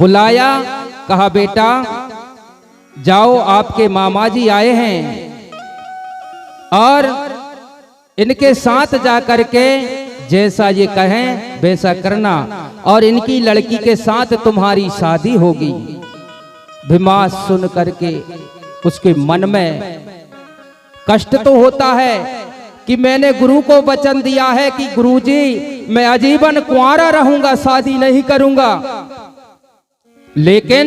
बुलाया, कहा बेटा जाओ आपके मामा जी आए हैं और इनके साथ जाकर के जैसा ये कहें वैसा करना और इनकी लड़की के साथ तुम्हारी शादी होगी। भीमा सुन करके उसके मन में कष्ट तो होता है कि मैंने गुरु को वचन दिया है कि गुरुजी मैं आजीवन कुंवारा रहूंगा, शादी नहीं करूंगा, लेकिन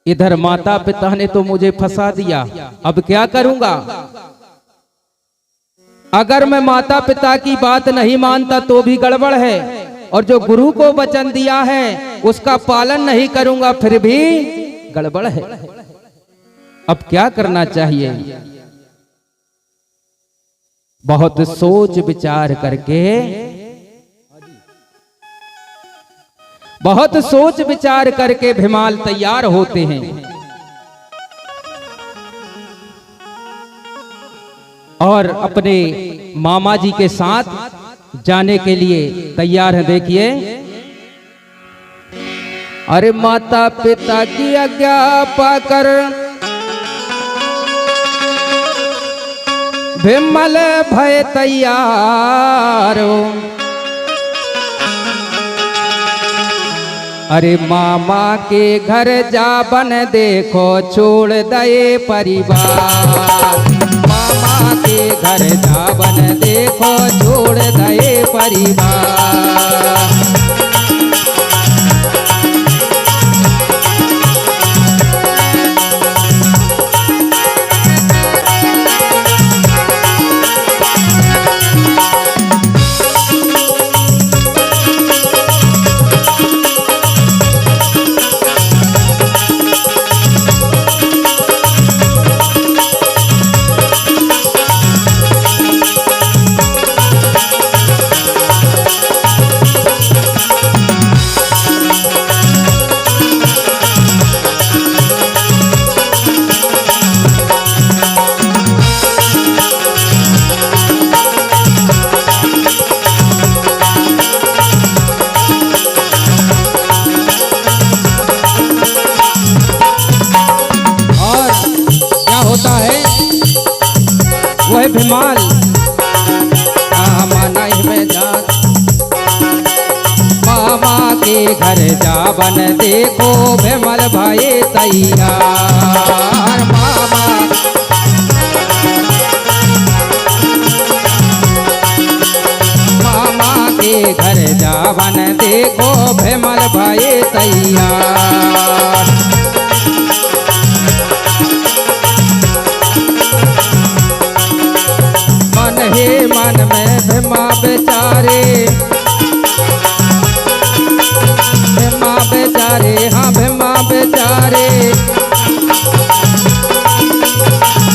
इधर माता पिता ने तो मुझे फंसा दिया, अब क्या करूंगा। अगर मैं माता पिता की बात नहीं मानता तो भी गड़बड़ है, और जो गुरु को वचन दिया है उसका पालन नहीं करूंगा फिर भी गड़बड़ है। अब क्या करना चाहिए। बहुत सोच विचार करके, बहुत सोच विचार करके भीमाल तैयार होते हैं और अपने मामा जी के साथ जाने के लिए तैयार हैं। देखिए, अरे माता पिता की आज्ञा पाकर भीमल भय तैयार। अरे मामा के घर जा बन देखो छोड़ दे परिवार, मामा के घर जा बन देखो छोड़ दे परिवार। भीमाल नहीं में जा, मामा के घर जा बन देखो भीमल भाई तैयार। मामा के घर जा बन देखो भीमल भाई तैयार। मन में भीमा बेचारे, भीमा बेचारे, हाँ भीमा बेचारे,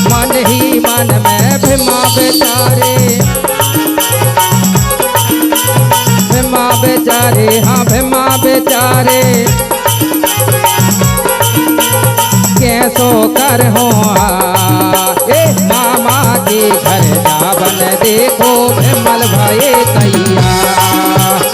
मन ही मन में भीमा बेचारे, भीमा बेचारे, हाँ भीमा बेचारे, कैसो कर हो मामा के घर जा बन देखो भीमल भाई तैयार।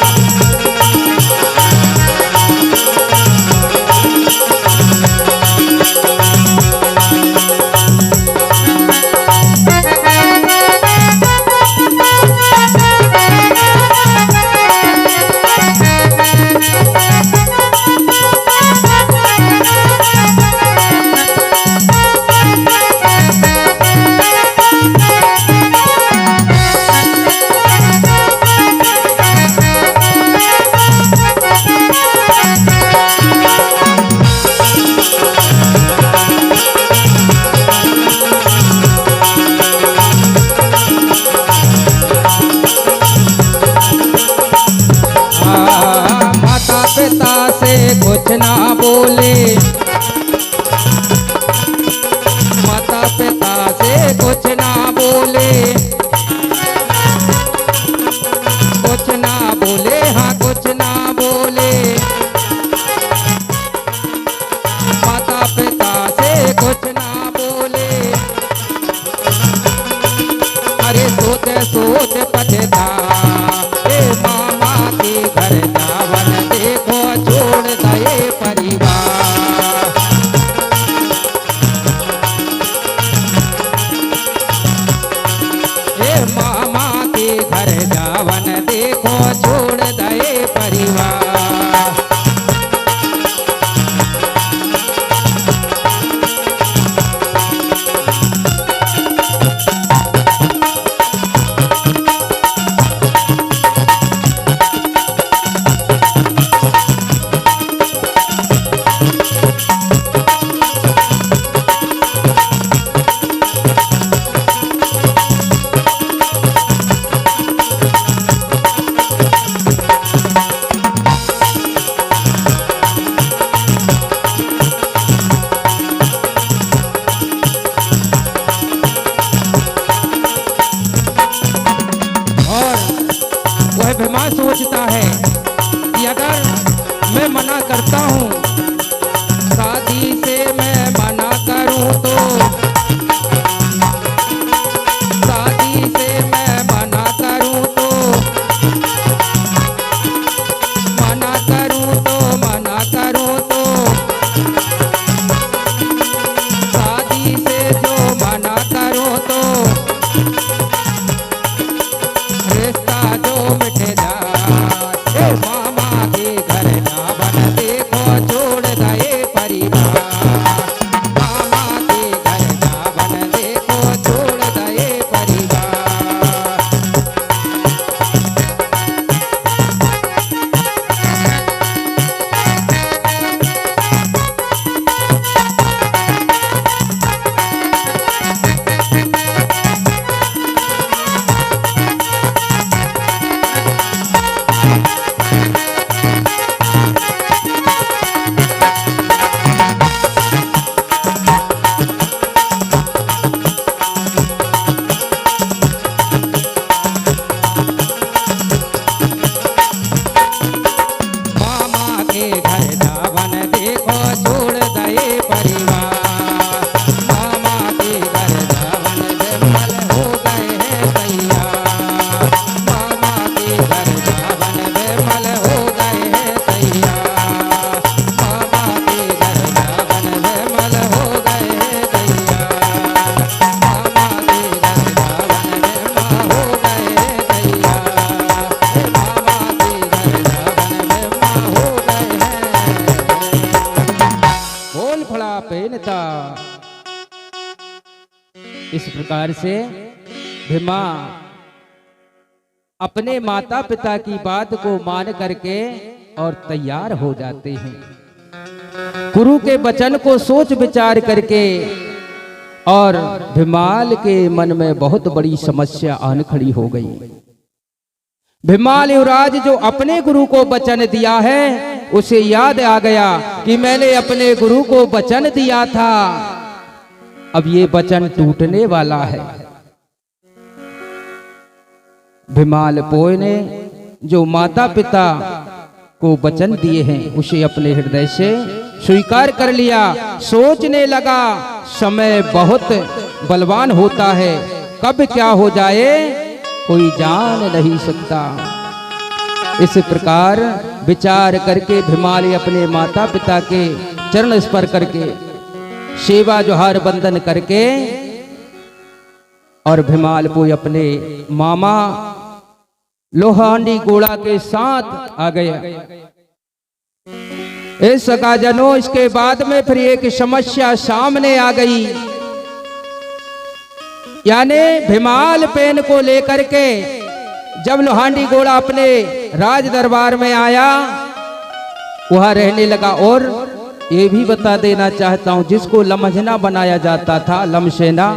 कुछ ना बोले, माता पिता से कुछ ना बोले, कुछ ना बोले, हाँ कुछ ना बोले, माता पिता से कुछ ना बोले। अरे सोच सोच पछता मामा के घर जावन देखो छोड़ दे देखो छोड़ गए परिवार। भीमा सोचता है कि अगर मैं मना करता हूँ, शादी से मैं मना करूँ तो, शादी से मैं मना करूँ तो, मना करूँ तो, मना करूँ तो, शादी से जो मना करूँ तो रिश्ता जो मिटे जाए। मामा के घर ना बन देखो छोड़ गए परिवार। मामा के घर ना बन देखो छोड़ गए परिवार। इस प्रकार से भीमा अपने माता पिता की बात को मान करके और तैयार हो जाते हैं। गुरु के वचन को सोच विचार करके और भीमाल के मन में बहुत बड़ी समस्या आन खड़ी हो गई। भीमाल युवराज जो अपने गुरु को वचन दिया है, उसे याद आ गया कि मैंने अपने गुरु को वचन दिया था, अब ये वचन टूटने वाला है। भीमाल पोय ने जो माता पिता को वचन दिए हैं उसे अपने हृदय से स्वीकार कर लिया। सोचने लगा समय बहुत बलवान होता है, कब क्या हो जाए कोई जान नहीं सकता। इस प्रकार विचार करके भीमाल अपने माता पिता के चरण स्पर्श करके सेवा जोहार बंदन करके और भीमाल पोय अपने मामा लोहांडी गोड़ा के साथ आ गया। इस सगाजनों इसके बाद में फिर एक समस्या सामने आ गई, यानी भीमाल पेन को लेकर के जब लोहांडी गोड़ा अपने राज दरबार में आया, वहां रहने लगा। और ये भी बता देना चाहता हूं, जिसको लमझना बनाया जाता था, लमसेना,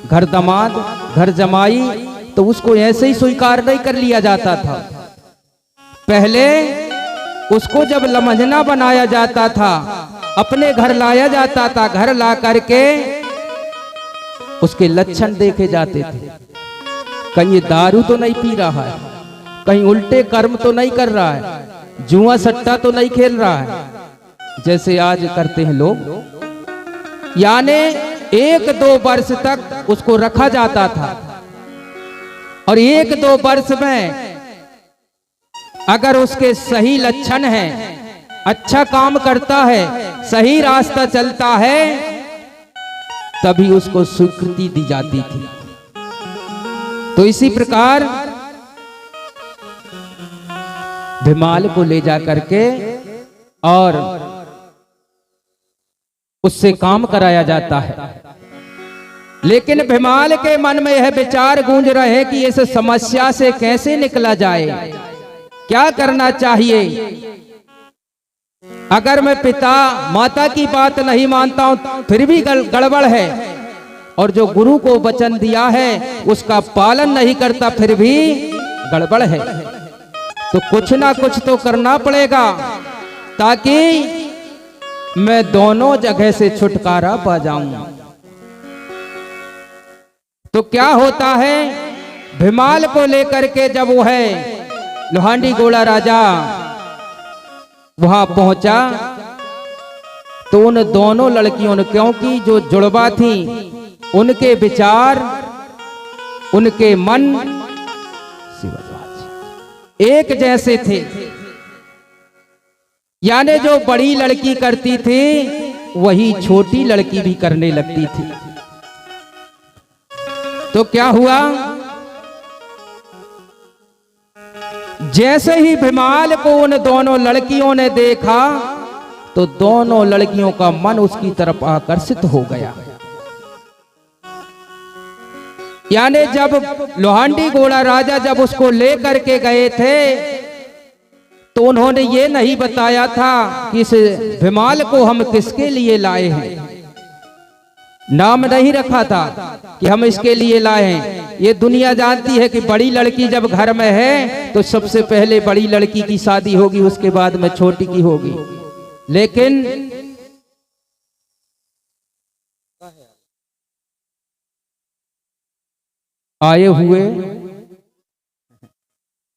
घर दामाद, घर जमाई, तो उसको ऐसे ही स्वीकार नहीं कर लिया जाता था। पहले उसको जब लमझना बनाया जाता था, अपने घर लाया जाता था, घर ला करके उसके लक्षण देखे जाते थे। कहीं ये दारू तो नहीं पी रहा है, कहीं उल्टे कर्म तो नहीं कर रहा है, जुआ सट्टा तो नहीं खेल रहा है जैसे आज करते हैं लोग। यानी 1-2 वर्ष तक उसको रखा जाता था, और 1-2 वर्ष में अगर उसके सही लक्षण हैं, अच्छा काम करता है, सही रास्ता चलता है, तभी उसको स्वीकृति दी जाती थी। तो इसी प्रकार भिमाल को ले जा करके और उससे काम कराया जाता है। लेकिन भिमाल के मन में यह विचार गूंज रहे कि इस समस्या से कैसे निकला जाए, क्या करना चाहिए। अगर मैं पिता माता की बात नहीं मानता हूं फिर भी गड़बड़ है, और जो गुरु को वचन दिया है उसका पालन नहीं करता फिर भी गड़बड़ है। तो कुछ ना कुछ तो करना पड़ेगा ताकि मैं दोनों जगह से छुटकारा पा जाऊं। तो क्या होता है, भिमाल को लेकर के जब वो है लोहांडी गोला राजा वहां पहुंचा तो उन दोनों लड़कियों ने, क्योंकि जो जुड़वा थी उनके विचार उनके मन एक जैसे थे, यानी जो बड़ी लड़की करती थी वही छोटी लड़की भी करने लगती थी। तो क्या हुआ, जैसे ही भिमाल को उन दोनों लड़कियों ने देखा तो दोनों लड़कियों का मन उसकी तरफ आकर्षित हो गया। यानी जब लोहांडी गोला राजा जब उसको लेकर के गए थे तो उन्होंने ये नहीं बताया था कि इस भिमाल को हम किसके लिए लाए हैं, नाम नहीं रखा था कि हम इसके लिए लाए हैं। ये दुनिया जानती है कि बड़ी लड़की जब घर में है तो सबसे पहले बड़ी लड़की की शादी होगी, उसके बाद में छोटी की होगी। लेकिन आए हुए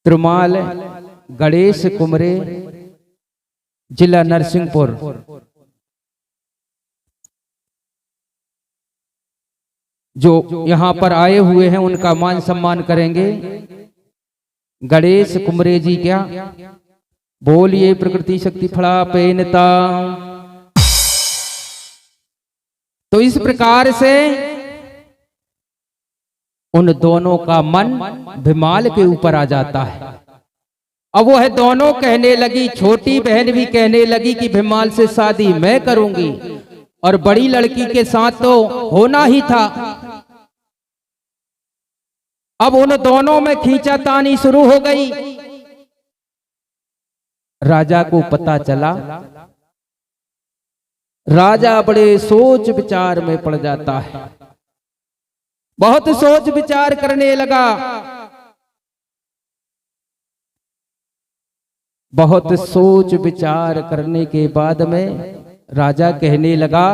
त्रिमाल गणेश कुमरे, जिला नरसिंहपुर, जो यहां पर आए हुए हैं उनका मान सम्मान करेंगे। गणेश कुमरे जी क्या बोलिए, प्रकृति शक्ति फड़ा पेनता। तो इस प्रकार से उन दोनों का मन भिमाल के ऊपर आ जाता है। अब वो है दोनों कहने लगी, छोटी बहन भी कहने लगी कि भिमाल से शादी मैं करूंगी, और बड़ी लड़की के साथ तो होना ही था। अब उन दोनों में खींचातानी शुरू हो गई। राजा को पता चला, राजा बड़े सोच विचार में पड़ जाता है, बहुत सोच विचार करने लगा। बहुत सोच विचार करने के बाद में राजा कहने लगा,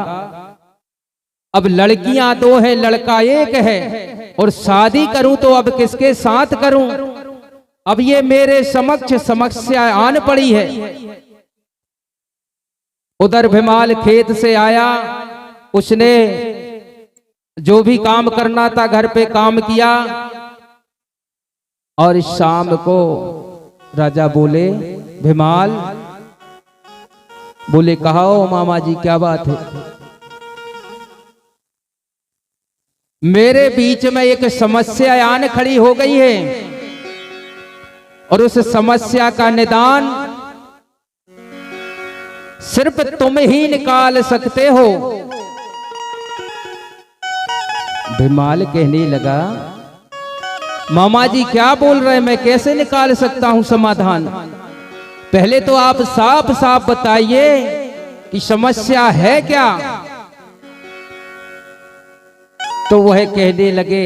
अब लड़कियां दो है लड़का एक है, और शादी करूं तो अब किसके साथ करूं। अब ये मेरे समक्ष समस्या आन पड़ी है। उधर भिमाल खेत से आया, उसने जो भी काम करना था घर पे काम किया, और शाम को राजा बोले, भिमाल बोले, कहो मामा जी क्या बात है। मेरे बीच में एक समस्या आन खड़ी हो गई है, और उस समस्या का निदान सिर्फ तुम ही निकाल सकते हो। भिमाल कहने लगा, मामा जी क्या बोल रहे हैं, मैं कैसे निकाल सकता हूं समाधान। पहले तो आप साफ साफ बताइए कि समस्या है क्या। तो वह कहने लगे,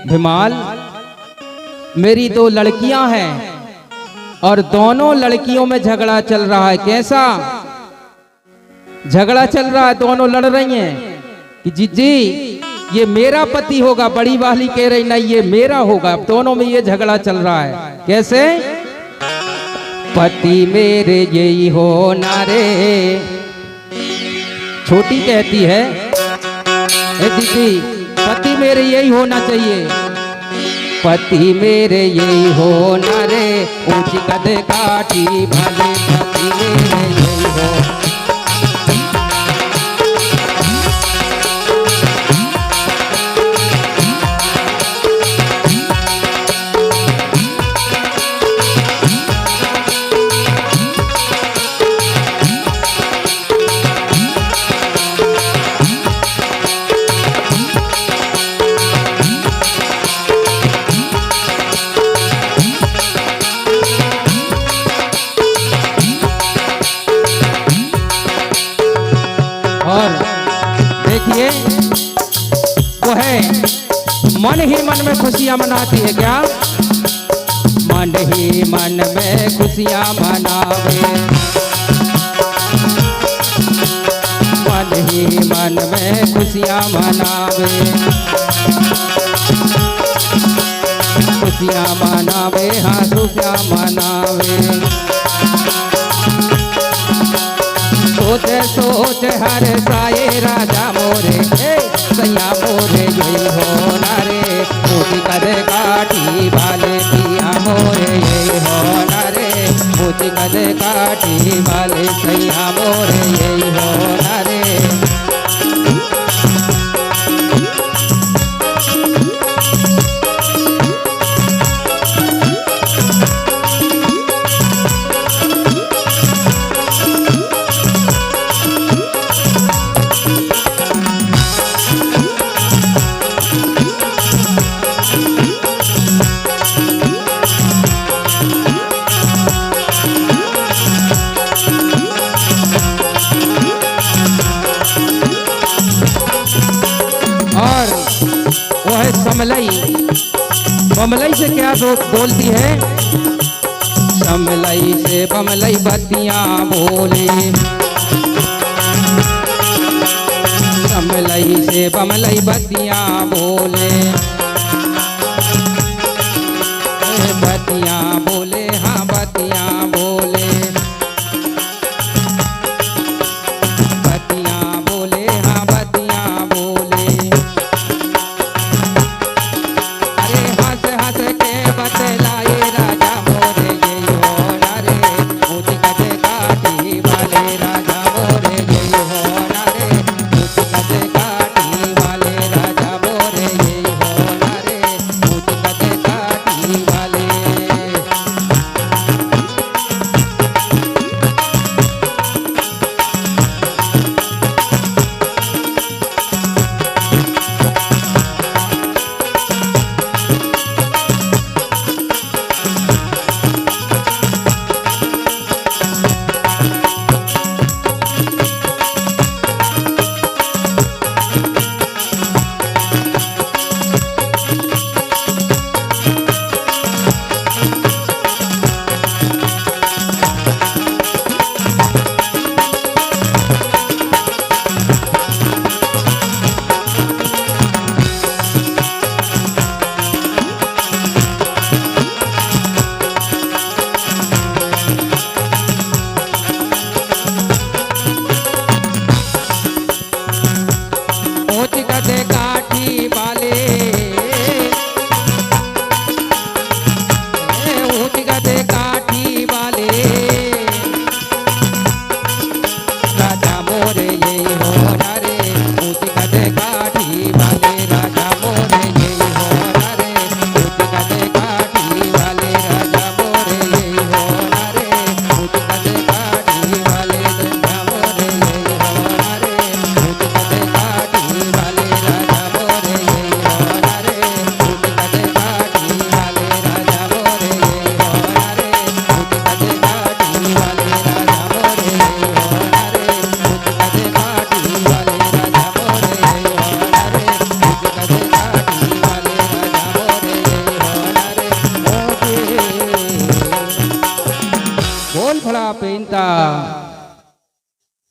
भिमाल मेरी दो लड़कियां हैं और दोनों लड़कियों में झगड़ा चल रहा है। कैसा झगड़ा चल रहा है, दोनों लड़ रही हैं कि जीजी ये मेरा पति होगा, बड़ी वाली कह रही नहीं ये मेरा होगा। दोनों में ये झगड़ा चल रहा है। कैसे, पति मेरे यही होना रे। छोटी कहती है, दीदी पति मेरे यही होना चाहिए, पति मेरे यही होना रे। ऊंची कद काठी भले पति मेरे यही हो। मन ही मन में खुशियां मनाती है क्या? मन ही मन में खुशियां मनावे, मन ही मन में खुशियां मनावे, खुशियां मनावे, हाँ खुशियां मनावे। सोच सोच हर साए राजा मोरे, सैया मोरे यही होना रे, ऊँची कद काठी वाले पिया मोरे यही होना रे, ऊँची कद काठी वाले सैया मोरे यही होना रे। समलई, बमलई से क्या बोलती है? समलई से बमलई बत्तियां बोले, समलई से बमलई बत्तियां बोले, बत्तियां बोले, हाँ बत्तियां बोले, बत्तियां बोले, हाँ बत्तियां बोले। बतलाए राजा मोरे यही होना रे, ऊँची कद काठी वाले राजा मोरे यही होना रे, ऊँची कद काठी वाले राजा मोरे यही होना रे, ऊँची कद काठी वाले।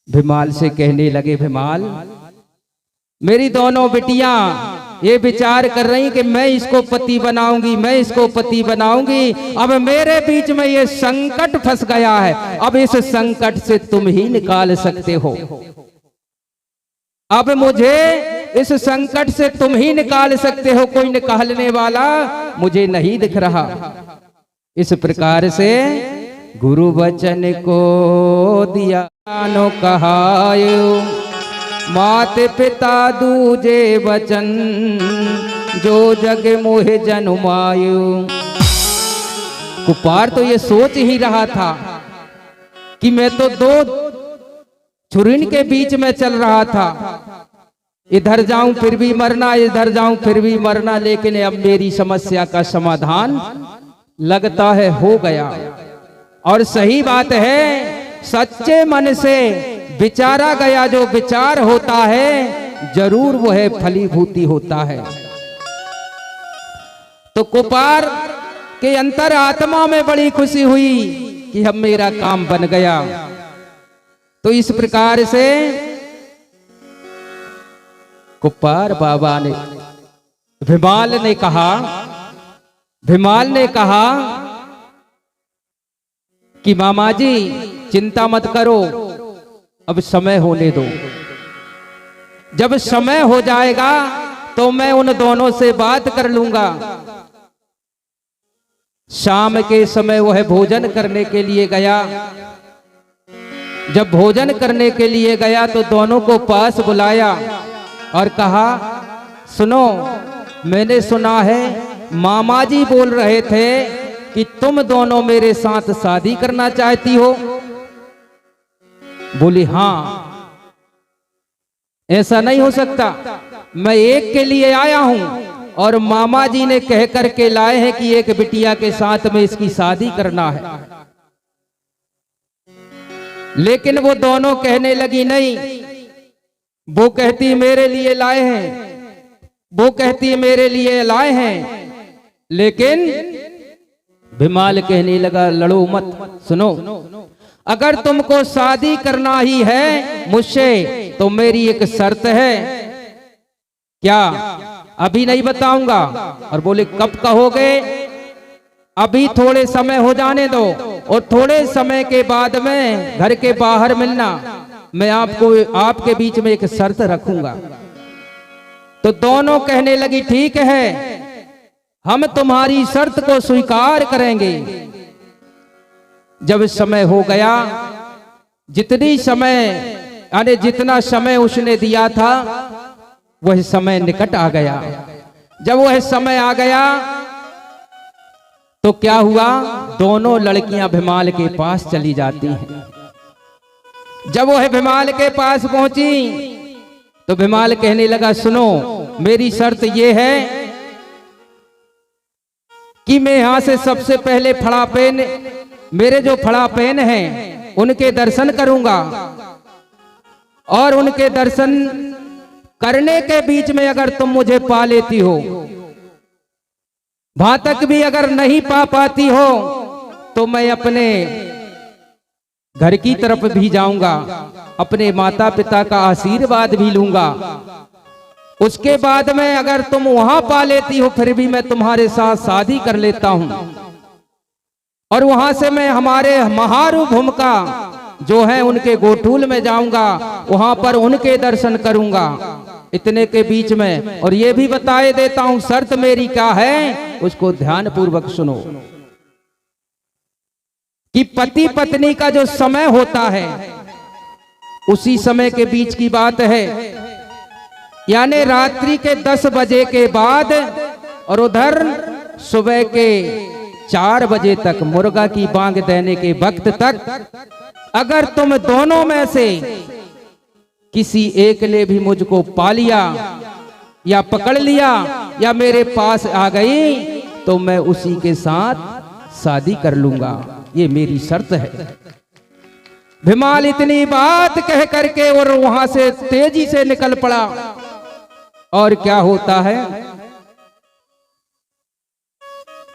भिमाल से कहने लगे, भिमाल मेरी दोनों बिटियां ये विचार कर रही कि मैं इसको पति बनाऊंगी, मैं इसको पति बनाऊंगी। अब मेरे बीच में ये संकट फंस गया है, अब इस संकट से तुम ही निकाल सकते हो। अब मुझे इस संकट से तुम ही निकाल सकते हो, कोई निकालने वाला मुझे नहीं दिख रहा। इस प्रकार से गुरु वचन को दिया नो कहायो, मात पिता दूजे वचन जो जग मोह जनुमायो। कुपार तो ये सोच ही रहा था कि मैं तो दो छुरीन के बीच में चल रहा था, इधर जाऊं फिर भी मरना, इधर जाऊं फिर भी मरना, लेकिन अब मेरी समस्या का समाधान लगता है हो गया। और सही बात है, सच्चे मन से विचारा गया जो विचार होता है जरूर वो है फलीभूति होता है। तो कुपार के अंतर आत्मा में बड़ी खुशी हुई कि अब मेरा काम बन गया। तो इस प्रकार से कुपार बाबा ने भीमाल ने कहा कि मामा जी चिंता मत करो, अब समय होने दो। जब समय हो जाएगा तो मैं उन दोनों से बात कर लूंगा। शाम के समय वह भोजन करने के लिए गया। जब भोजन करने के लिए गया तो दोनों को पास बुलाया और कहा, सुनो, मैंने सुना है मामा जी बोल रहे थे कि तुम दोनों मेरे साथ शादी करना चाहती हो। बोली, हाँ, ऐसा नहीं हो सकता, मैं एक के लिए आया हूं और मामा जी ने कह करके लाए हैं कि एक बिटिया के साथ में इसकी शादी करना है। लेकिन वो दोनों कहने लगी, नहीं, वो कहती मेरे लिए लाए हैं, वो कहती मेरे लिए लाए हैं। लेकिन भीमाल कहने लगा, लड़ो मत, सुनो, अगर तुमको शादी करना ही है मुझसे तो मेरी एक शर्त है। क्या? अभी नहीं बताऊंगा। और बोले, कब कहोगे? अभी थोड़े समय हो जाने दो और थोड़े समय के बाद में घर के बाहर मिलना, मैं आपके बीच में एक शर्त रखूंगा। तो दोनों कहने लगी, ठीक है, हम तुम्हारी शर्त को स्वीकार करेंगे। जब समय हो गया, जितना समय उसने दिया था वह समय निकट आ गया। जब वह समय आ गया तो क्या हुआ, दोनों लड़कियां भीमाल के पास चली जाती हैं। जब वह भीमाल के पास पहुंची तो भीमाल कहने लगा, सुनो, मेरी शर्त यह है कि मैं यहां से सबसे पहले फड़ापेन, मेरे जो फड़ापेन हैं उनके दर्शन करूंगा और उनके दर्शन करने के बीच में अगर तुम मुझे पा लेती हो, वहां तक भी अगर नहीं पा पाती हो तो मैं अपने घर की तरफ भी जाऊंगा, अपने माता पिता का आशीर्वाद भी लूंगा। उसके बाद में अगर तुम वहां पा लेती हो फिर भी मैं तुम्हारे साथ शादी कर लेता हूं और वहां से मैं हमारे महारू भूमिका जो है उनके गोठूल में जाऊंगा, वहां पर उनके दर्शन करूंगा। इतने के बीच में और ये भी बताए देता हूं शर्त मेरी क्या है, उसको ध्यान पूर्वक सुनो कि पति पत्नी का जो समय होता है उसी समय के बीच की बात है, यानी रात्रि के 10 बजे के बाद और उधर सुबह के 4 बजे तक, मुर्गा की बांग देने के वक्त तक अगर तुम दोनों में से किसी एक ने भी मुझको पा लिया या पकड़ लिया या मेरे पास आ गई तो मैं उसी के साथ शादी कर लूंगा, ये मेरी शर्त है। भीमाल इतनी बात कह करके और वहां से तेजी से निकल पड़ा। और क्या होता है,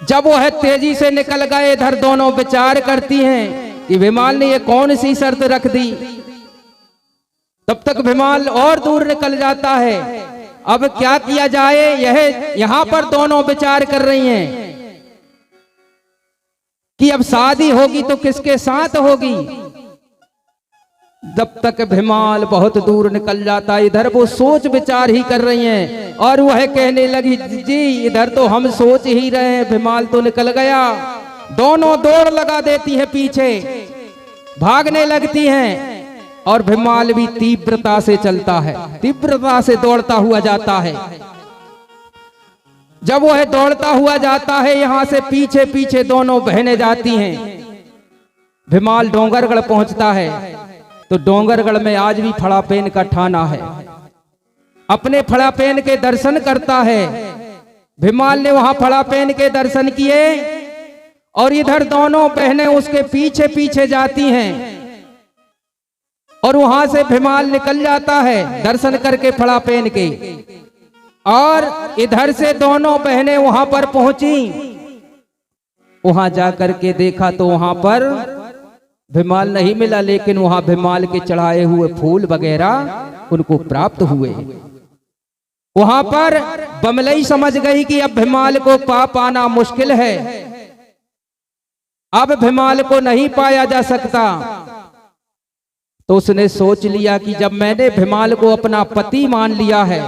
जब वह तेजी से निकल गए, इधर दोनों विचार करती हैं कि भीमाल ने ये कौन सी शर्त रख दी। तब तक भीमाल और दूर निकल जाता है। अब क्या किया जाए, यह यहां पर दोनों विचार कर रही हैं कि अब शादी होगी तो किसके साथ होगी। जब तक भीमाल बहुत दूर निकल जाता, इधर वो सोच विचार ही कर रही हैं और वह कहने लगी, जी इधर तो हम सोच ही रहे हैं, भीमाल तो निकल गया। दोनों दौड़ लगा देती हैं, पीछे भागने लगती हैं और भीमाल भी तीव्रता से चलता है, तीव्रता से दौड़ता हुआ जाता है। जब वह दौड़ता हुआ जाता है, यहां से पीछे पीछे दोनों बहनें जाती हैं। भीमाल डोंगरगढ़ पहुंचता है तो डोंगरगढ़ में आज भी फड़ापेन का ठाना है। अपने फड़ापेन के दर्शन करता है। भीमाल ने वहां फड़ापेन के दर्शन किए और इधर दोनों बहनें उसके पीछे पीछे जाती हैं और वहां से भीमाल निकल जाता है दर्शन करके फड़ापेन के। और इधर से दोनों बहनें वहां पर पहुंची। वहां जाकर के देखा तो वहां पर भिमाल नहीं मिला, लेकिन वहां भिमाल के चढ़ाए हुए फूल वगैरह उनको प्राप्त हुए। वहां पर बमलई समझ गई कि अब भिमाल को पाना मुश्किल है, अब भिमाल को नहीं पाया जा सकता। तो उसने सोच लिया कि जब मैंने भिमाल को अपना पति मान लिया है,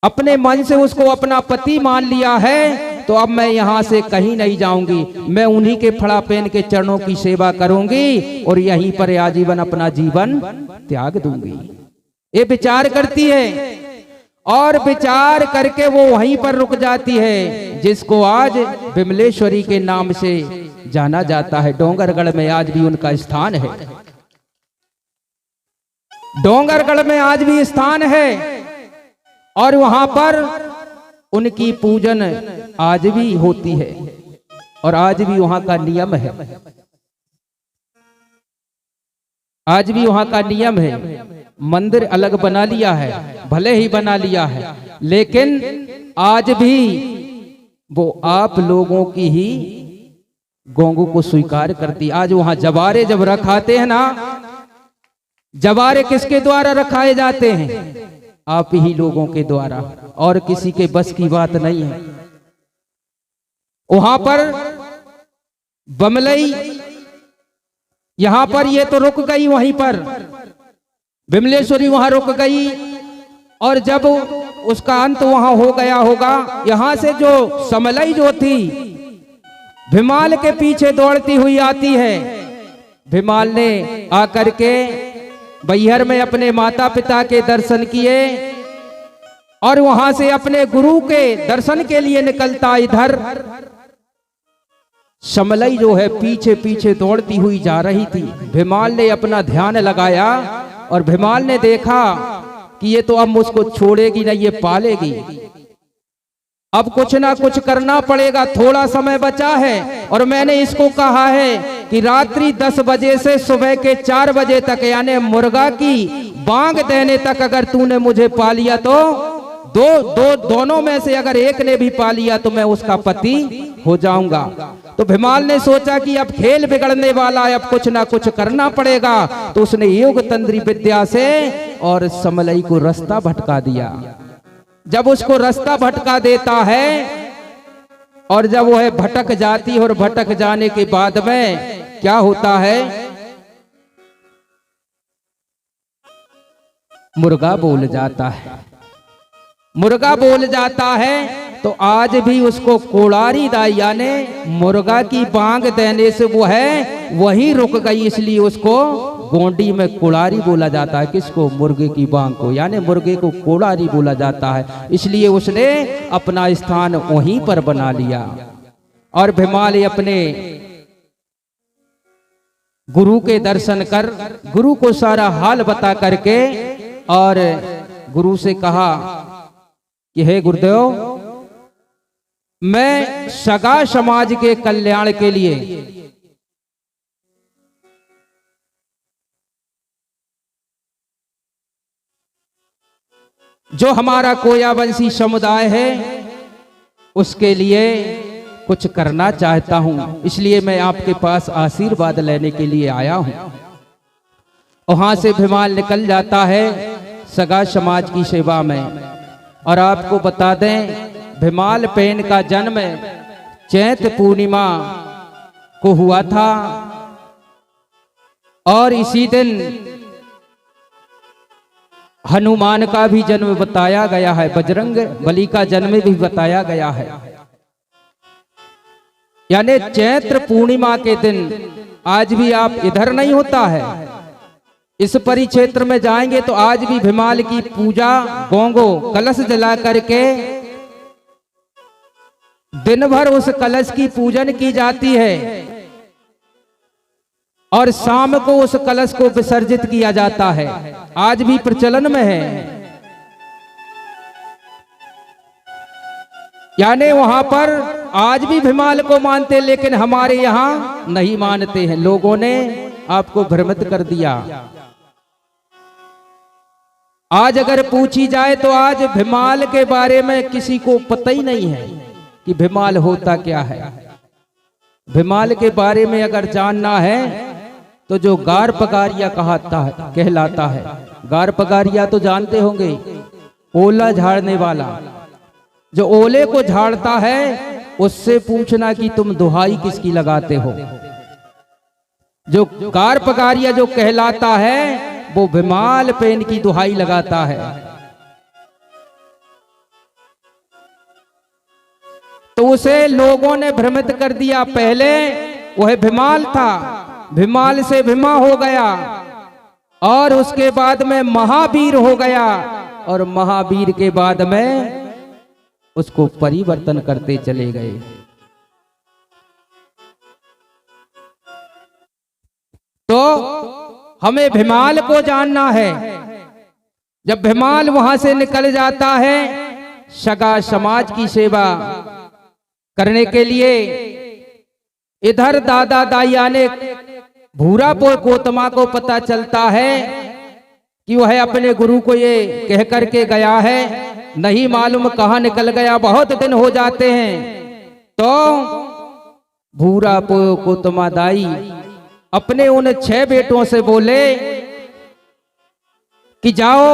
अपने मन से उसको अपना पति मान लिया है, तो अब मैं यहां से कहीं नहीं जाऊंगी। मैं उन्हीं के फड़ापेन के चरणों की सेवा करूंगी और यहीं पर आजीवन अपना जीवन त्याग दूंगी। ये विचार करती है और विचार करके वो वहीं पर रुक जाती है, जिसको आज विमलेश्वरी के नाम से जाना जाता है। डोंगरगढ़ में आज भी उनका स्थान है, डोंगरगढ़ में आज भी स्थान है और वहां पर उनकी पूजन आज भी होती है और आज भी वहां का नियम है, आज भी वहां का नियम है। मंदिर अलग बना लिया है, भले ही बना लिया है, लेकिन आज भी वो आप लोगों की ही गोंगों को स्वीकार करती। आज वहां जवारे जब रखाते हैं ना, जवारे किसके द्वारा रखाए जाते हैं? आप ही लोगों के द्वारा, और किसी के बस की बात नहीं है। वहां पर बमलई यहां पर ये तो रुक गई, वहीं पर विमलेश्वरी वहां रुक गई, और जब उसका अंत वहां हो गया होगा, यहां से जो समलई जो थी भिमाल के पीछे दौड़ती हुई आती है। भिमाल ने आकर के बैहर में अपने माता पिता के दर्शन किए और वहां से अपने गुरु के दर्शन के लिए निकलता। इधर समलई जो है पीछे पीछे दौड़ती हुई जा रही थी। भिमाल ने अपना ध्यान लगाया और भिमाल ने देखा कि ये तो अब मुझको छोड़ेगी नहीं, ये पालेगी। अब कुछ ना कुछ करना पड़ेगा, थोड़ा समय बचा है और मैंने इसको कहा है कि रात्रि 10 बजे से सुबह के 4 बजे तक, यानी मुर्गा की बांग देने तक अगर तूने मुझे पा लिया तो दोनों में से अगर एक ने भी पा लिया तो मैं उसका पति हो जाऊंगा। तो भिमाल ने सोचा कि अब खेल बिगड़ने वाला है, अब कुछ ना कुछ करना पड़ेगा। तो उसने योग तंत्री विद्या से और समलई को रास्ता भटका दिया। जब उसको रास्ता भटका देता है और जब वो है भटक जाती है, और भटक जाने के बाद में क्या होता है, मुर्गा बोल जाता है। मुर्गा बोल जाता है तो आज भी उसको कोड़ारी दाई, यानी मुर्गा की बांग देने से वो है वहीं रुक गई, इसलिए उसको गोंडी में कोड़ारी बोला जाता है। किसको? मुर्गे की बांग को, यानी मुर्गे को कोड़ारी बोला जाता है। इसलिए उसने अपना स्थान वहीं पर बना लिया। और भिमाल अपने गुरु के दर्शन कर, गुरु को सारा हाल बता करके, और गुरु से कहा कि हे गुरुदेव, मैं सगा समाज के कल्याण के लिए जो हमारा कोयावंशी समुदाय है उसके लिए कुछ करना चाहता हूं, इसलिए मैं आपके पास आशीर्वाद लेने के लिए आया हूं। वहां से भिमाल निकल जाता है सगा समाज की सेवा में। और आपको बता दें, भिमाल पेन का जन्म चैत पूर्णिमा को हुआ था और इसी दिन हनुमान का भी जन्म बताया गया है, बजरंग बली का जन्म भी बताया गया है। यानी चैत्र पूर्णिमा के दिन आज भी आप इधर नहीं होता है, इस परिक्षेत्र में जाएंगे तो आज भी भिमाल की पूजा गोंगो कलश जला करके दिन भर उस कलश की पूजन की जाती है और शाम को उस कलश को विसर्जित किया जाता है। आज भी प्रचलन में है। यानी वहां पर आज भी भिमाल को मानते, लेकिन हमारे यहां नहीं मानते हैं। लोगों ने आपको भ्रमित कर दिया। आज अगर पूछी जाए तो आज भिमाल के बारे में किसी को पता ही नहीं है कि भिमाल होता क्या है। भिमाल के बारे में अगर जानना है तो जो गार पगारिया कहलाता है। गार पगारिया तो जानते होंगे, ओला झाड़ने वाला। जो ओले को झाड़ता है उससे पूछना कि तुम दुहाई किसकी लगाते हो। जो गार पगारिया जो कहलाता है वो भिमाल पे इनकी दुहाई लगाता है। तो उसे लोगों ने भ्रमित कर दिया। पहले वह भिमाल था, भिमाल से भीमा हो गया और उसके बाद में महावीर हो गया और महावीर के बाद में उसको परिवर्तन करते चले गए। तो हमें भिमाल को जानना है। जब भिमाल वहां से निकल जाता है सगा समाज की सेवा करने के लिए, इधर दादा दाइया ने भूरापुर कोतमा को पता चलता है कि वह अपने गुरु को ये कह करके गया है, नहीं मालूम कहां निकल गया, बहुत दिन हो जाते हैं। तो भूरापुर कोतमा दाई अपने उन 6 बेटों से बोले कि जाओ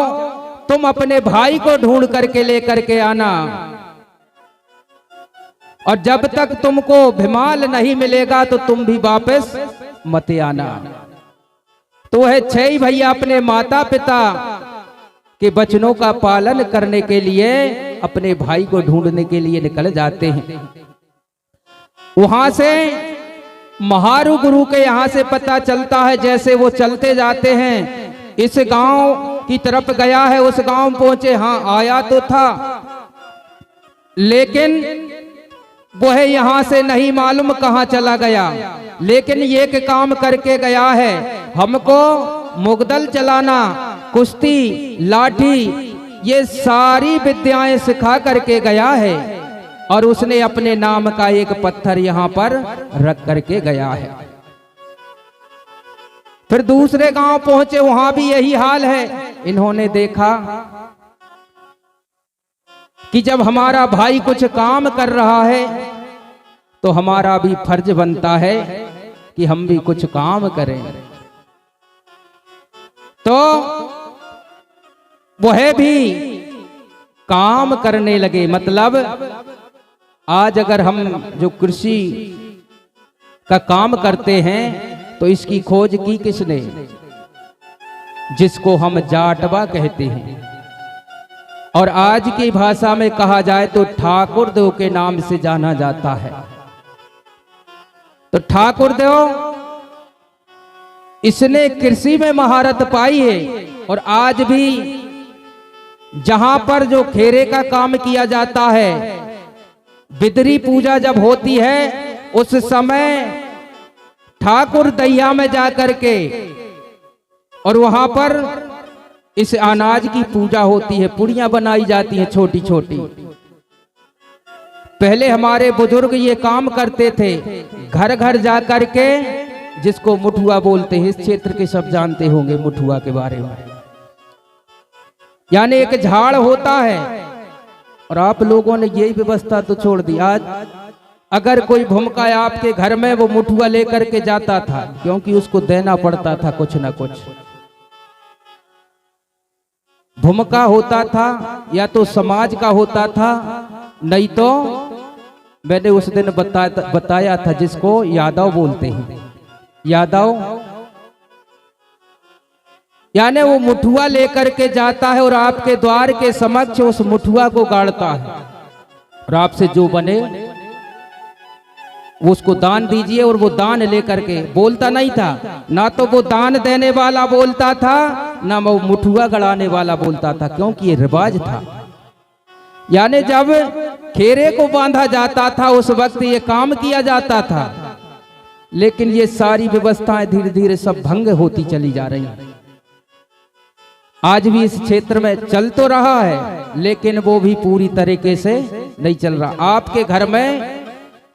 तुम अपने भाई को ढूंढ करके लेकर के आना, और जब तक तुमको भिमाल नहीं मिलेगा तो तुम भी वापस मत आना। तो वह 6 भैया अपने माता पिता के वचनों का पालन करने के लिए अपने भाई को ढूंढने के लिए निकल जाते हैं। वहां से महारू गुरु के यहां से पता चलता है, जैसे वो चलते जाते हैं इस गांव की तरफ गया है, उस गांव पहुंचे। हाँ आया तो था, लेकिन वह यहां से नहीं मालूम कहां चला गया। लेकिन ये एक काम करके गया है, हमको मुगदल चलाना, कुश्ती, लाठी, ये सारी विद्याएं सिखा करके गया है और उसने अपने नाम का एक पत्थर यहां पर रख करके गया है। फिर दूसरे गांव पहुंचे, वहां भी यही हाल है। इन्होंने देखा कि जब हमारा भाई कुछ काम कर रहा है तो हमारा भी फर्ज बनता है कि हम भी कुछ काम करें। तो वह भी काम करने लगे। मतलब आज अगर हम जो कृषि का काम करते हैं तो इसकी खोज की किसने? जिसको हम जाटवा कहते हैं, और आज की भाषा में कहा जाए तो ठाकुर देव के नाम से जाना जाता है। तो ठाकुर देव इसने कृषि में महारत पाई है, और आज भी जहां पर जो खेरे का काम किया जाता है, बिदरी पूजा जब होती है उस समय ठाकुर दैया में जाकर के और वहां पर इस अनाज की पूजा होती है, पुड़ियां बनाई जाती हैं छोटी छोटी। पहले हमारे बुजुर्ग ये काम करते थे, घर घर जाकर के, जिसको मुठुआ बोलते हैं, इस क्षेत्र के सब जानते होंगे मुठुआ के बारे में। यानी एक झाड़ होता है, और आप लोगों ने यही व्यवस्था तो छोड़ दी। आज अगर कोई भूमका आपके घर में, वो मुठुआ लेकर के जाता था, क्योंकि उसको देना पड़ता था कुछ ना कुछ। भूमका होता था या तो समाज का होता था, नहीं तो मैंने उस दिन बताया था जिसको यादव बोलते हैं, यादव। यानी वो मुठुआ लेकर के जाता है और आपके द्वार के समक्ष उस मुठुआ को गाड़ता है, और आपसे जो बने वो उसको दान दीजिए। और वो दान लेकर के बोलता नहीं था, ना तो वो दान देने वाला बोलता था, ना वो मुठुआ गड़ाने वाला बोलता था, क्योंकि ये रिवाज था। यानी जब खेरे को बांधा जाता था उस वक्त ये काम किया जाता था। लेकिन ये सारी व्यवस्थाएं धीरे धीरे सब भंग होती चली जा रही हैं। आज भी इस क्षेत्र में चल तो रहा है, लेकिन वो भी पूरी तरीके से नहीं चल रहा। आपके घर में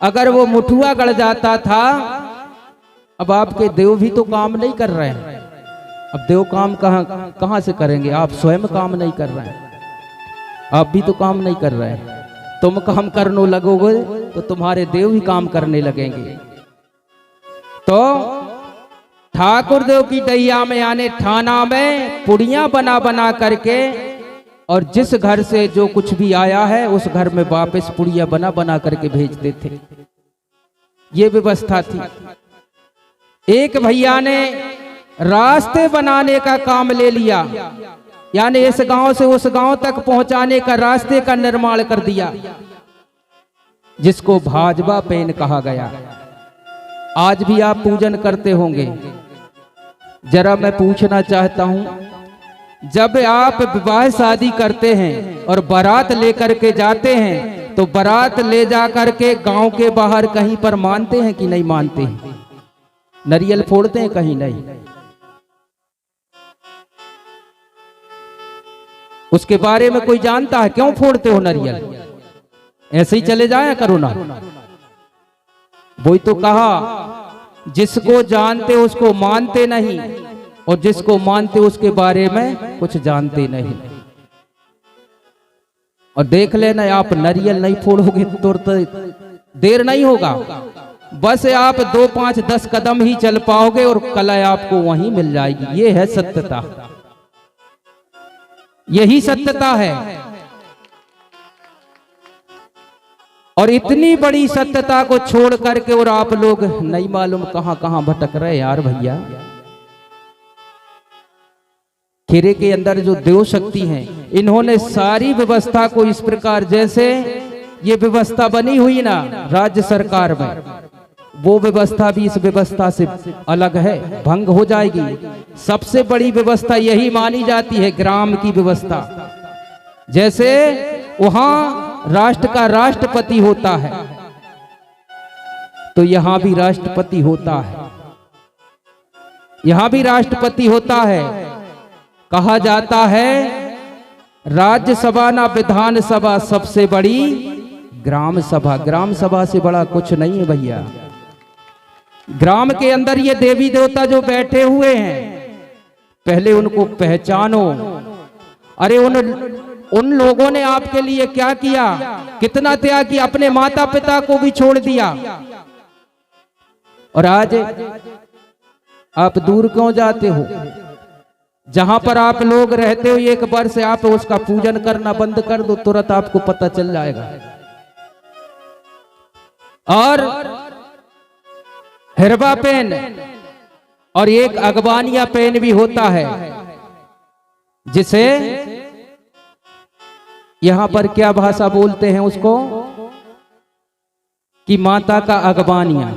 अगर वो मुठुआ गड़ जाता था, अब आपके देव भी तो काम नहीं कर रहे हैं। अब देव काम कहाँ से करेंगे? आप स्वयं काम नहीं कर रहे हैं, आप भी तो काम नहीं कर रहे हैं। तुम काम करने लगोगे तो तुम्हारे देव भी काम करने लगेंगे। तो ठाकुर देव की दैया में यानी थाना में पुड़ियां बना बना करके, और जिस घर से जो कुछ भी आया है उस घर में वापस पुड़िया बना बना करके भेजते थे। ये व्यवस्था थी। एक भैया ने रास्ते बनाने का काम ले लिया, यानी इस गांव से उस गांव तक पहुंचाने का रास्ते का निर्माण कर दिया, जिसको भाजपा पेन कहा गया। आज भी आप पूजन करते होंगे। जरा मैं पूछना चाहता हूं, जब आप विवाह शादी करते हैं और बारात लेकर के जाते हैं, तो बारात ले जा करके गांव के बाहर कहीं पर मानते हैं कि नहीं मानते हैं? नारियल फोड़ते हैं कहीं? नहीं। उसके बारे में कोई जानता है? क्यों फोड़ते हो नारियल? ऐसे ही चले जाया करो ना। वही तो कहा, जिसको जानते उसको मानते नहीं, और जिसको मानते उसके बारे में कुछ जानते नहीं। और देख लेना, आप नारियल नहीं फोड़ोगे तुरंत देर नहीं होगा, बस आप 2, 5, 10 कदम ही चल पाओगे और कला आपको वहीं मिल जाएगी। ये है सत्यता, यही सत्यता है। और इतनी बड़ी सत्यता को छोड़ करके और आप लोग नहीं मालूम कहां कहां भटक रहे यार भैया। खेरे के अंदर जो देव शक्ति हैं, इन्होंने सारी व्यवस्था को इस प्रकार, जैसे ये व्यवस्था बनी हुई ना राज्य सरकार में, वो व्यवस्था भी इस व्यवस्था से अलग है, भंग हो जाएगी। सबसे बड़ी व्यवस्था यही मानी जाती है, ग्राम की व्यवस्था। जैसे वहां राष्ट्र का राष्ट्रपति होता है, तो यहां भी राष्ट्रपति होता है, यहां भी राष्ट्रपति होता है। कहा जाता है राज्यसभा ना विधानसभा सबसे बड़ी ग्राम सभा। ग्राम सभा से बड़ा कुछ नहीं है भैया। ग्राम के अंदर ये देवी देवता जो बैठे हुए हैं, पहले उनको पहचानो। अरे उन लोगों ने आपके लिए क्या किया, कितना त्याग किया, अपने माता पिता को भी छोड़ दिया। और आज आप दूर क्यों जाते हो? जहां पर आप लोग रहते हो, एक बार से आप उसका पूजन करना बंद कर दो, तुरंत आपको पता चल जाएगा। और हिरवा पेन और एक अगवानिया पेन भी होता है, जिसे यहां पर क्या भाषा बोलते हैं उसको, कि माता का अगवानिया,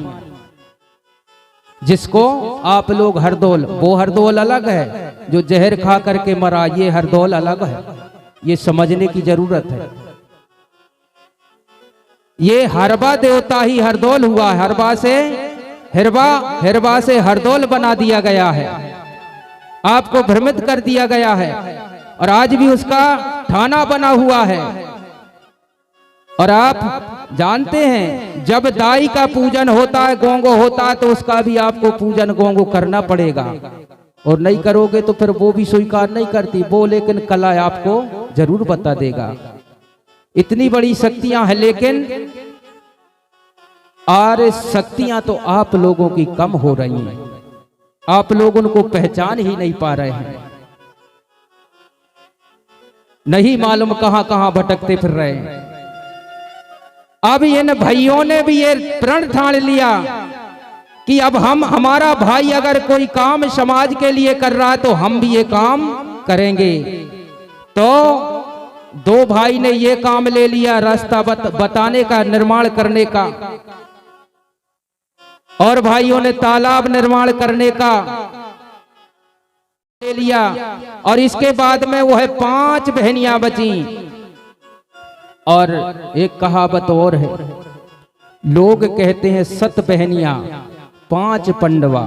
जिसको आप लोग हरदौल, वो हरदौल अलग है जो जहर खा करके मरा, ये हरदौल अलग है। ये समझने की जरूरत है। ये हरबा देवता ही हरदौल हुआ है। हरबा से हिरवा, हिरवा से हरदौल बना दिया गया है, आपको भ्रमित कर दिया गया है। और आज भी उसका थाना बना हुआ है। और आप जानते हैं, जब दाई का पूजन होता है, गोंगो होता है, तो उसका भी आपको पूजन गोंगो करना पड़ेगा। और नहीं करोगे तो फिर वो भी स्वीकार नहीं करती वो, लेकिन कला आपको जरूर बता देगा। इतनी बड़ी शक्तियां हैं, लेकिन आर्य शक्तियां तो आप लोगों की कम हो रही हैं। आप लोग उनको पहचान ही नहीं पा रहे हैं, नहीं मालूम कहां कहां भटकते फिर रहे हैं। अब इन भाइयों ने भी ये प्रण ठान लिया कि अब हमारा भाई अगर कोई काम समाज के लिए कर रहा है तो हम भी ये काम करेंगे। तो दो भाई ने ये काम ले लिया, रास्ता बताने का, निर्माण करने का। और भाइयों ने तालाब निर्माण करने का ले लिया। और इसके बाद में वो है 5 बहनियां बची। और एक कहावत और है, लोग कहते हैं 7 बहनियां 5 पंडवा।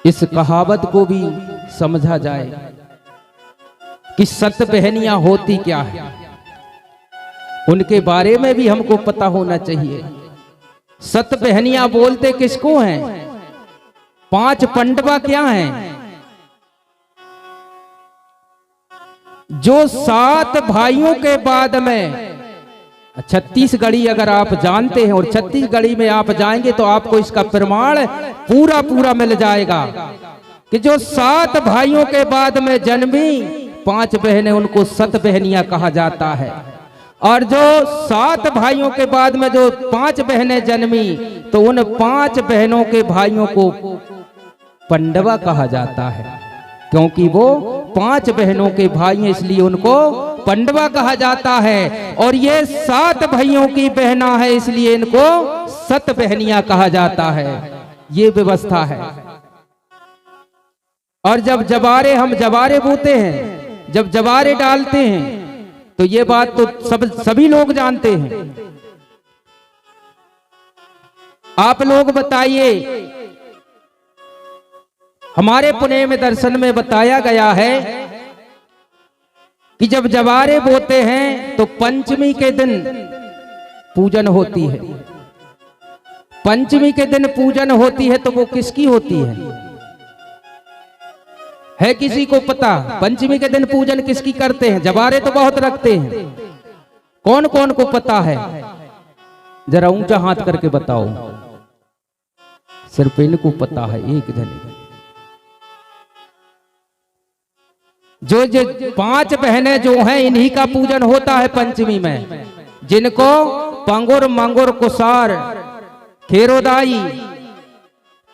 इस कहावत को भी समझा जाए कि 7 बहनियां होती क्या है, उनके बारे में भी हमको पता होना चाहिए। 7 बहनियां बोलते किसको हैं? 5 पंडवा क्या हैं? जो 7 भाइयों के बाद में छत्तीसगढ़ी अगर आप जानते हैं और छत्तीसगढ़ी में आप जाएंगे तो आपको इसका प्रमाण पूरा पूरा मिल जाएगा कि जो 7 भाइयों के बाद में जन्मी 5 बहनें, उनको 7 बहनियां कहा जाता है। और जो 7 भाइयों के बाद में जो 5 बहनें जन्मी तो उन 5 बहनों के भाइयों को पंडवा कहा जाता है, क्योंकि वो 5 बहनों के भाई हैं, इसलिए उनको पंडवा कहा जाता है। और ये 7 भाइयों की बहना है, इसलिए इनको 7 बहनियां कहा जाता है। ये व्यवस्था है। और जब जवारे हम जवारे बोते हैं, जब जवारे डालते हैं, तो ये बात तो सभी लोग जानते हैं। आप लोग बताइए, हमारे पुणे में दर्शन में बताया गया है कि जब जवारे बोते हैं तो पंचमी के दिन पूजन होती है। पंचमी के दिन पूजन होती है तो वो किसकी होती है किसी को पता? पंचमी के दिन पूजन किसकी करते हैं? जवारे तो बहुत रखते हैं, कौन कौन को पता है? जरा ऊंचा हाथ करके बताओ। सिर्फ इनको पता है, एक जन। जो 5 बहनें जो हैं, इन्हीं का पूजन होता है पंचमी में, जिनको पंगुर मंगुर कुसार खेरोदाई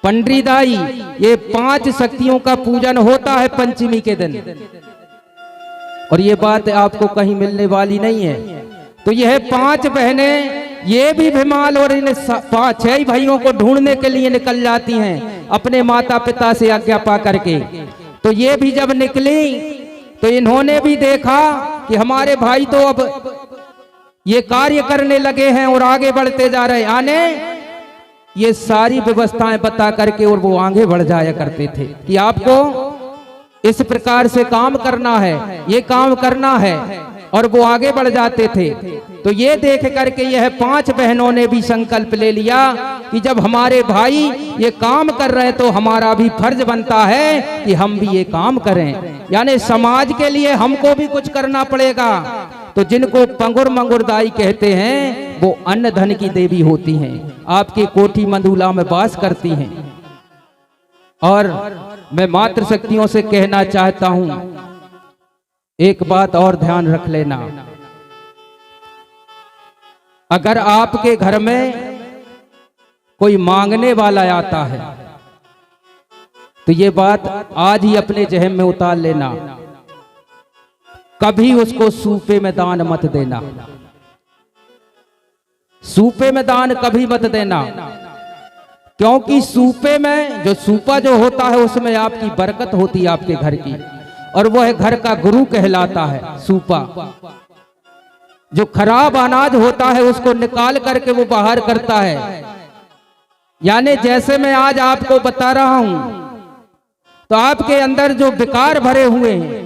पंडरीदाई, ये 5 शक्तियों का पूजन होता है पंचमी के दिन। और ये बात आपको कहीं मिलने वाली नहीं है। तो यह 5 बहनें ये भी भिमाल और इन 6 भाइयों को ढूंढने के लिए निकल जाती हैं अपने माता पिता से आज्ञा पा करके। तो ये भी जब निकली तो इन्होंने भी देखा कि हमारे भाई तो अब ये कार्य करने लगे हैं और आगे बढ़ते जा रहे। आने ये सारी व्यवस्थाएं बता करके और वो आगे बढ़ जाया करते थे कि आपको इस प्रकार से काम करना है, ये काम करना है, और वो आगे बढ़ जाते थे। तो ये देख करके यह 5 बहनों ने भी संकल्प ले लिया कि जब हमारे भाई ये काम कर रहे हैं तो हमारा भी फर्ज बनता है कि हम भी ये काम करें, यानी समाज के लिए हमको भी कुछ करना पड़ेगा। तो जिनको पंगुर मंगुरदाई कहते हैं वो अन्न धन की देवी होती हैं, आपकी कोठी मंदुला में वास करती हैं। और मैं मातृ शक्तियों से कहना चाहता हूं, एक बात और ध्यान रख लेना, अगर आपके घर में कोई मांगने वाला आता है तो ये बात आज ही अपने जहन में उतार लेना, कभी उसको सूपे में दान मत देना। सूपे में दान कभी मत देना, क्योंकि सूपे में जो सूपा जो होता है उसमें आपकी बरकत होती है आपके घर की, और वह घर का गुरु कहलाता है सूपा। जो खराब अनाज होता है उसको निकाल करके वो बाहर करता है। यानी जैसे मैं आज आपको बता रहा हूं तो आपके अंदर जो विकार भरे हुए हैं,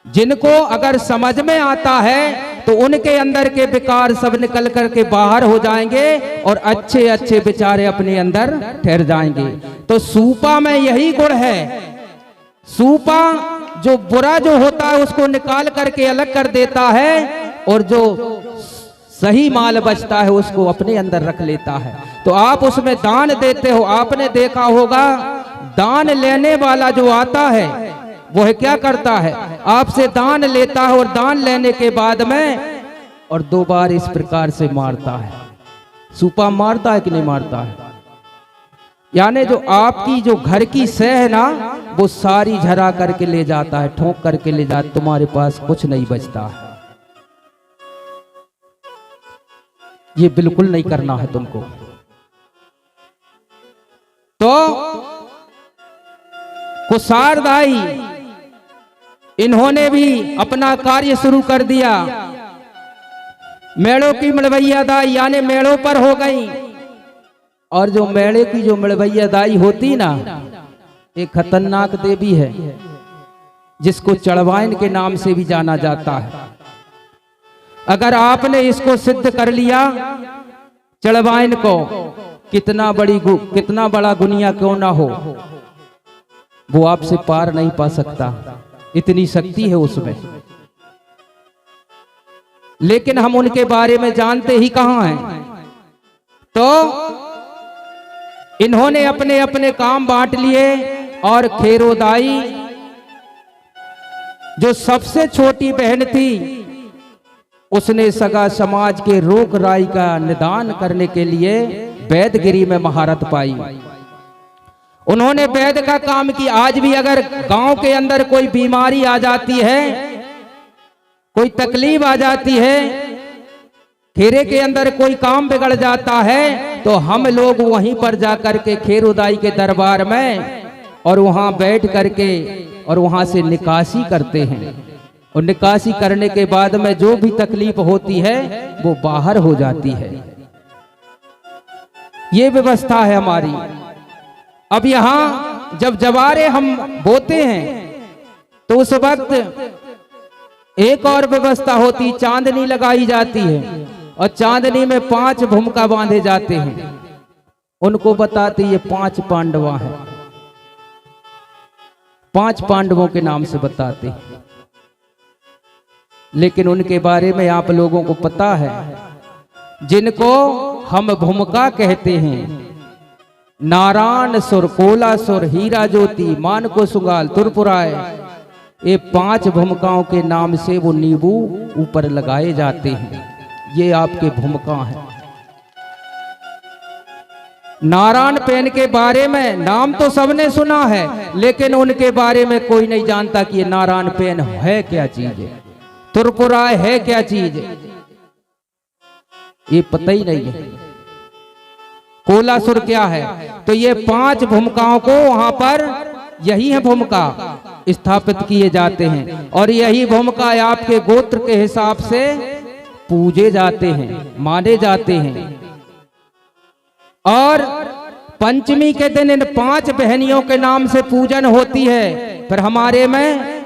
जिनको अगर समझ में आता है तो उनके अंदर के विकार सब निकल करके बाहर हो जाएंगे और अच्छे अच्छे विचारे अपने अंदर ठहर जाएंगे। तो सूपा में यही गुण है। सूपा जो बुरा जो होता है उसको निकाल करके अलग कर देता है, और जो सही माल बचता है उसको अपने अंदर रख लेता है। तो आप उसमें दान देते हो। आपने देखा होगा दान लेने वाला जो आता है वह क्या करता है, आपसे दान लेता है और दान लेने के बाद में और 2 बार इस प्रकार से मारता है। सूपा मारता है कि नहीं मारता है? यानी जो आपकी जो घर की सह है ना वो सारी झरा करके ले जाता है, ठोक करके ले जाता, तुम्हारे पास कुछ नहीं बचता है। ये बिल्कुल नहीं करना है तुमको। तो कुसारदाई इन्होंने भी अपना कार्य शुरू कर दिया। मेड़ों की मड़वैया दाई यानी मेड़ों पर हो गई। और जो मेड़े की जो मड़वैया दाई होती ना, एक खतरनाक देवी है जिसको चढ़वाइन के नाम से भी जाना जाता है। अगर आपने इसको सिद्ध कर लिया चढ़वाइन को, कितना बड़ा गुनिया क्यों ना हो, वो आपसे पार नहीं पा सकता, इतनी शक्ति है उसमें। लेकिन हम उनके बारे में जानते ही कहां हैं। तो इन्होंने अपने अपने काम बांट लिए और खेरोदाई जो सबसे छोटी बहन थी, उसने सगा समाज के रोग राई का निदान करने के लिए वैदगिरी में महारत पाई। उन्होंने वैद का काम किया। आज भी अगर गांव के अंदर कोई बीमारी आ जाती है, कोई तकलीफ आ जाती है, खेरे के अंदर कोई काम बिगड़ जाता है, तो हम लोग वहीं पर जाकर के खेरोदाई के दरबार में और वहां बैठ करके और वहां से निकासी करते हैं। और निकासी करने के बाद में जो भी तकलीफ होती है वो बाहर हो जाती है। ये व्यवस्था है हमारी। अब यहां जब जवारे हम बोते हैं तो उस वक्त एक और व्यवस्था होती, चांदनी लगाई जाती है और चांदनी में 5 भूमिका बांधे जाते हैं। उनको बताते ये 5 पांडवा हैं, 5 पांडवों के नाम से बताते हैं। लेकिन उनके बारे में आप लोगों को पता है, जिनको हम भूमिका कहते हैं, नारायण सुर, कोलासुर, हीरा ज्योति, मान को सुगाल, तुरपुराय, ये 5 भूमिकाओं के नाम से वो नींबू ऊपर लगाए जाते हैं। ये आपके भूमिका है। नारायण पेन के बारे में नाम तो सबने सुना है, लेकिन उनके बारे में कोई नहीं जानता कि ये नारायण पेन है क्या चीज है, तुरपुराय है क्या चीज है, ये पता ही नहीं है। कोलासुर क्या है? तो ये 5 भूमिकाओं को वहां पर यही है भूमिका स्थापित किए जाते हैं और यही भूमिका आपके गोत्र के हिसाब से पूजे जाते हैं, माने जाते हैं। और पंचमी के दिन इन 5 बहनियों के नाम से पूजन होती है, पर हमारे में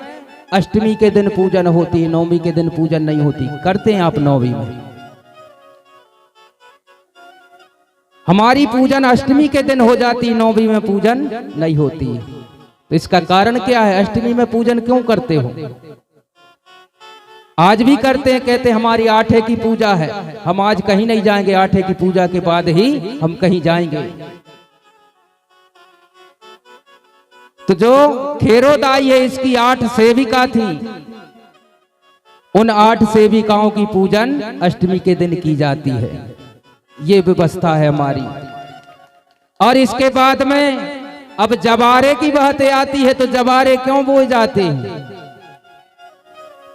अष्टमी के दिन पूजन होती है, नवमी के दिन पूजन नहीं होती। करते हैं आप नवमी में, हमारी पूजन अष्टमी के दिन हो जाती, नवमी में पूजन नहीं होती। तो इसका कारण क्या है? अष्टमी में पूजन क्यों करते हो? आज भी करते हैं, कहते हैं हमारी 8 की पूजा है, हम आज कहीं नहीं जाएंगे, 8 की पूजा के बाद ही हम कहीं जाएंगे। तो जो खेरोदाई है, इसकी 8 सेविका थी, उन 8 सेविकाओं की पूजन अष्टमी के दिन की जाती है। ये व्यवस्था है हमारी। और इसके बाद में अब जवारे की बात आती है, तो जवारे क्यों बोए जाते हैं?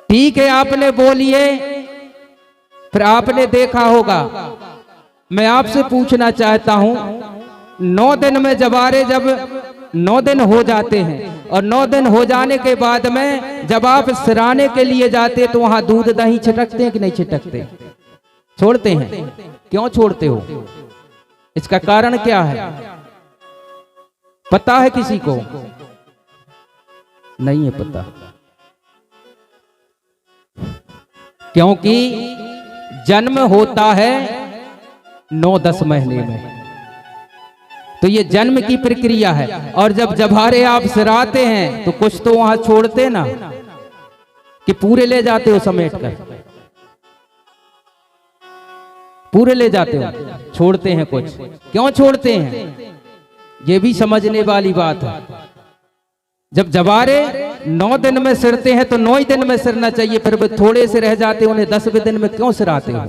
ठीक है, आपने बोलिए, फिर आपने देखा होगा। मैं आपसे पूछना चाहता हूं, 9 दिन में जवारे जब 9 दिन हो जाते हैं और 9 दिन हो जाने के बाद में जब आप सिराने के लिए जाते तो वहां दूध दही छिटकते हैं कि नहीं छिटकते? छोड़ते हैं। क्यों छोड़ते हो? इसका कारण क्या है? पता है किसी को? नहीं है पता। क्योंकि जन्म होता है 9-10 महीने में, तो ये जन्म की प्रक्रिया है। और जब जवारे आप सिराते हैं तो कुछ तो वहां छोड़ते ना, कि पूरे ले जाते हो समेट कर? पूरे ले जाते हो, छोड़ते हैं कुछ। क्यों छोड़ते हैं? ये भी समझने वाली बात है। जब जवारे 9 दिन में सिरते हैं तो 9 ही दिन में सिरना चाहिए, फिर वो थोड़े से रह जाते, उन्हें 10वें दिन में क्यों सिराते हो?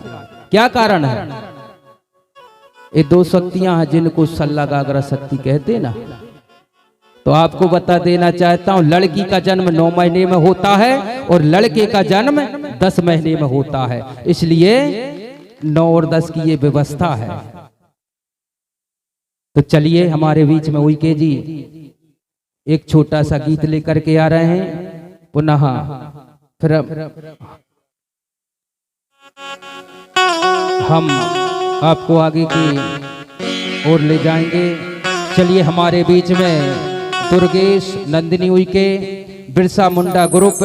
क्या कारण है? ये 2 शक्तियां हैं जिनको सल्लागागरा शक्ति कहते ना। तो आपको बता देना चाहता हूं, लड़की का जन्म 9 महीने में होता है और लड़के का जन्म 10 महीने में होता है। इसलिए 9 और 10 की ये व्यवस्था है। तो चलिए, हमारे बीच में उइके जी एक छोटा सा गीत लेकर के आ रहे हैं। पुनः फिर हम आपको आगे की ओर ले जाएंगे। चलिए, हमारे बीच में दुर्गेश नंदिनी उइके बिरसा मुंडा ग्रुप